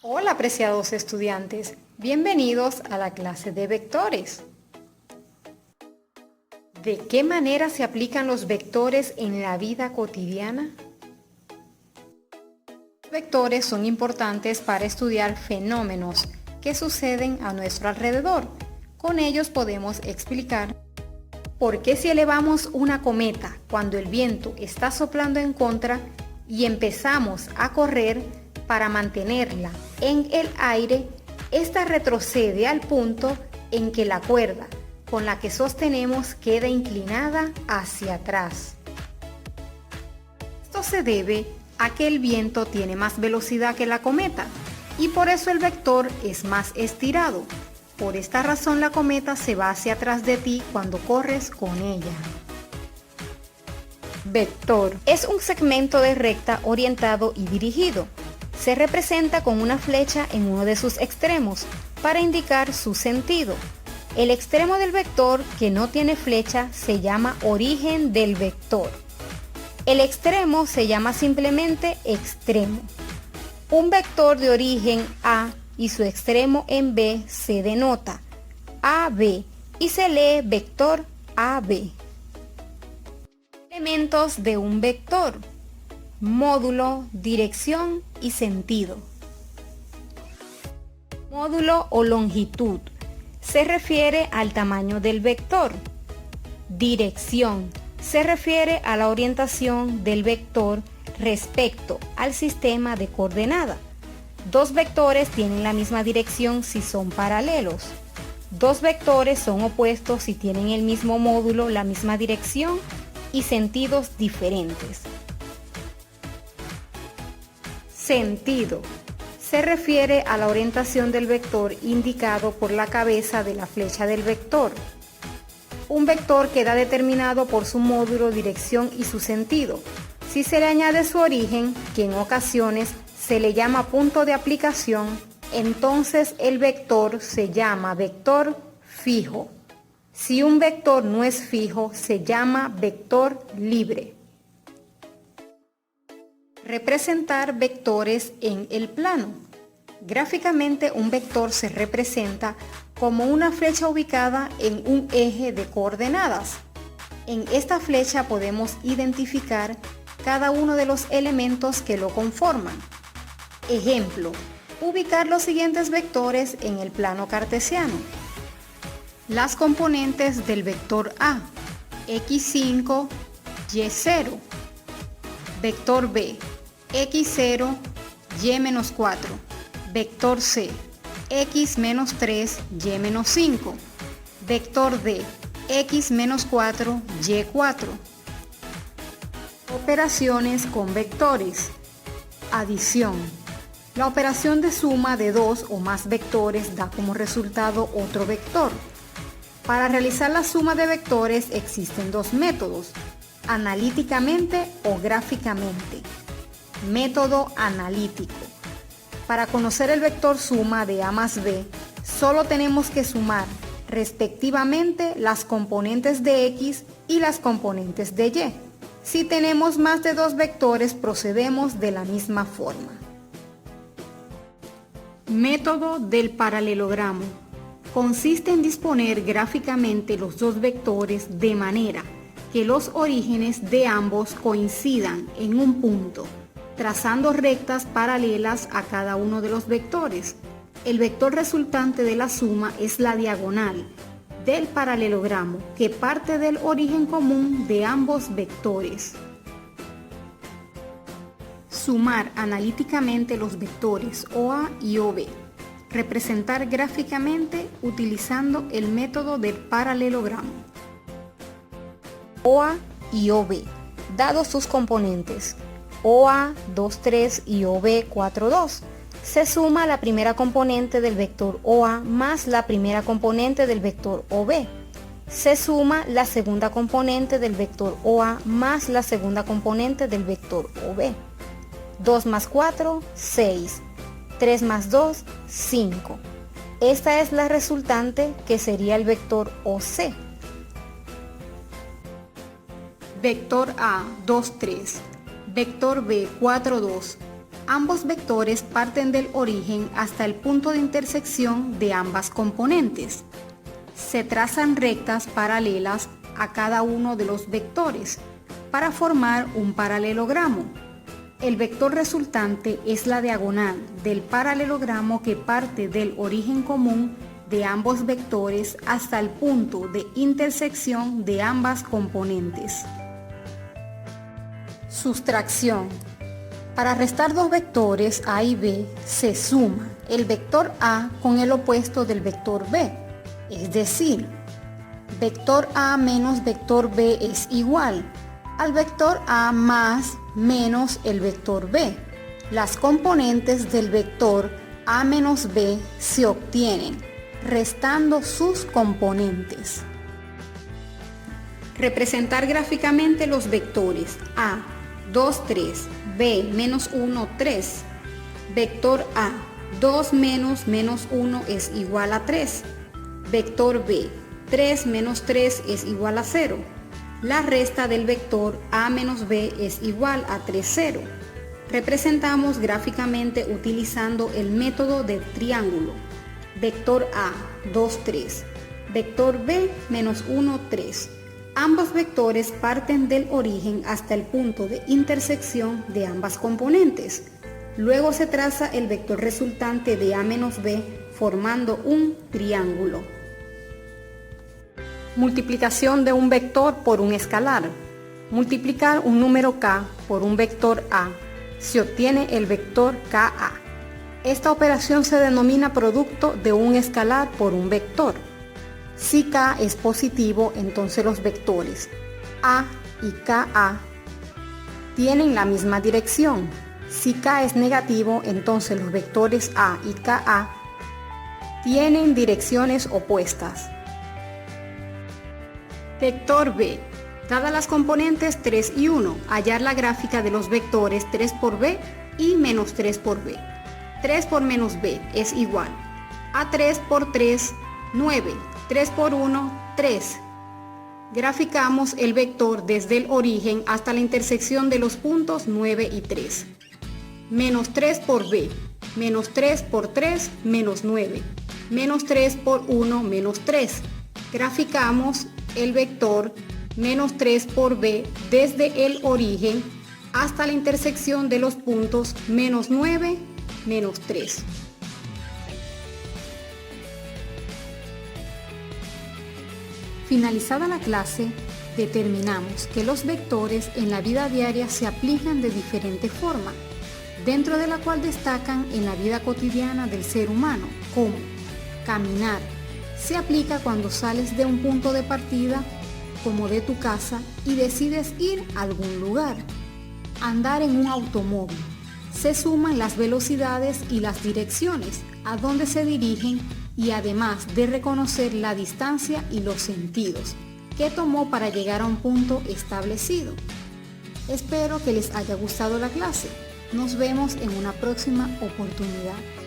Hola, apreciados estudiantes, bienvenidos a la clase de vectores. ¿De qué manera se aplican los vectores en la vida cotidiana? Los vectores son importantes para estudiar fenómenos que suceden a nuestro alrededor. Con ellos podemos explicar por qué si elevamos una cometa cuando el viento está soplando en contra y empezamos a correr para mantenerla en el aire, esta retrocede al punto en que la cuerda con la que sostenemos queda inclinada hacia atrás. Esto se debe a que el viento tiene más velocidad que la cometa y por eso el vector es más estirado. Por esta razón la cometa se va hacia atrás de ti cuando corres con ella. Vector es un segmento de recta orientado y dirigido. Se representa con una flecha en uno de sus extremos para indicar su sentido. El extremo del vector que no tiene flecha se llama origen del vector. El extremo se llama simplemente extremo. Un vector de origen A y su extremo en B se denota AB y se lee vector AB. Elementos de un vector: módulo, dirección y sentido. Módulo o longitud se refiere al tamaño del vector. Dirección se refiere a la orientación del vector respecto al sistema de coordenada. Dos vectores tienen la misma dirección si son paralelos. Dos vectores son opuestos si tienen el mismo módulo, la misma dirección y sentidos diferentes. Sentido se refiere a la orientación del vector indicado por la cabeza de la flecha del vector. Un vector queda determinado por su módulo, dirección y su sentido. Si se le añade su origen, que en ocasiones se le llama punto de aplicación, entonces el vector se llama vector fijo. Si un vector no es fijo, se llama vector libre. Representar vectores en el plano. Gráficamente, un vector se representa como una flecha ubicada en un eje de coordenadas. En esta flecha podemos identificar cada uno de los elementos que lo conforman. Ejemplo, ubicar los siguientes vectores en el plano cartesiano. Las componentes del vector A: x5, y0. Vector B: x0, y-4. Vector C: x-3, y-5. Vector D: x-4, y4. Operaciones con vectores. Adición. La operación de suma de dos o más vectores da como resultado otro vector. Para realizar la suma de vectores existen dos métodos: analíticamente o gráficamente. Método analítico. Para conocer el vector suma de A más B, solo tenemos que sumar respectivamente las componentes de X y las componentes de Y. Si tenemos más de dos vectores, procedemos de la misma forma. Método del paralelogramo. Consiste en disponer gráficamente los dos vectores de manera que los orígenes de ambos coincidan en un punto, trazando rectas paralelas a cada uno de los vectores. El vector resultante de la suma es la diagonal del paralelogramo que parte del origen común de ambos vectores. Sumar analíticamente los vectores OA y OB. Representar gráficamente utilizando el método del paralelogramo. OA y OB, dados sus componentes OA 2,3 y OB 4,2. Se suma la primera componente del vector OA más la primera componente del vector OB. Se suma la segunda componente del vector OA más la segunda componente del vector OB. 2 más 4, 6. 3 más 2, 5. Esta es la resultante, que sería el vector OC. Vector A 2,3. Vector B 4,2. Ambos vectores parten del origen hasta el punto de intersección de ambas componentes. Se trazan rectas paralelas a cada uno de los vectores para formar un paralelogramo. El vector resultante es la diagonal del paralelogramo que parte del origen común de ambos vectores hasta el punto de intersección de ambas componentes. Sustracción. Para restar dos vectores A y B, se suma el vector A con el opuesto del vector B, es decir, vector A menos vector B es igual al vector A más menos el vector B. Las componentes del vector A menos B se obtienen restando sus componentes. Representar gráficamente los vectores A, 2, 3, B, menos 1, 3. Vector A, 2 menos menos 1 es igual a 3. Vector B, 3 menos 3 es igual a 0. La resta del vector A menos B es igual a 3, 0. Representamos gráficamente utilizando el método del triángulo. Vector A, 2, 3. Vector B, menos 1, 3. Ambos vectores parten del origen hasta el punto de intersección de ambas componentes. Luego se traza el vector resultante de A menos B formando un triángulo. Multiplicación de un vector por un escalar. Multiplicar un número k por un vector A. Se obtiene el vector Ka. Esta operación se denomina producto de un escalar por un vector. Si k es positivo, entonces los vectores A y Ka tienen la misma dirección. Si k es negativo, entonces los vectores A y Ka tienen direcciones opuestas. Vector B. Dadas las componentes 3 y 1, hallar la gráfica de los vectores 3 por B y menos 3 por B. 3 por menos B es igual a 3 por 3, 9. 3 por 1, 3. Graficamos el vector desde el origen hasta la intersección de los puntos 9 y 3. Menos 3 por B, menos 3 por 3, menos 9. Menos 3 por 1, menos 3. Graficamos el vector menos 3 por B desde el origen hasta la intersección de los puntos menos 9, menos 3. Finalizada la clase, determinamos que los vectores en la vida diaria se aplican de diferente forma, dentro de la cual destacan en la vida cotidiana del ser humano, como caminar. Se aplica cuando sales de un punto de partida, como de tu casa, y decides ir a algún lugar. Andar en un automóvil. Se suman las velocidades y las direcciones a donde se dirigen y además de reconocer la distancia y los sentidos que tomó para llegar a un punto establecido. Espero que les haya gustado la clase. Nos vemos en una próxima oportunidad.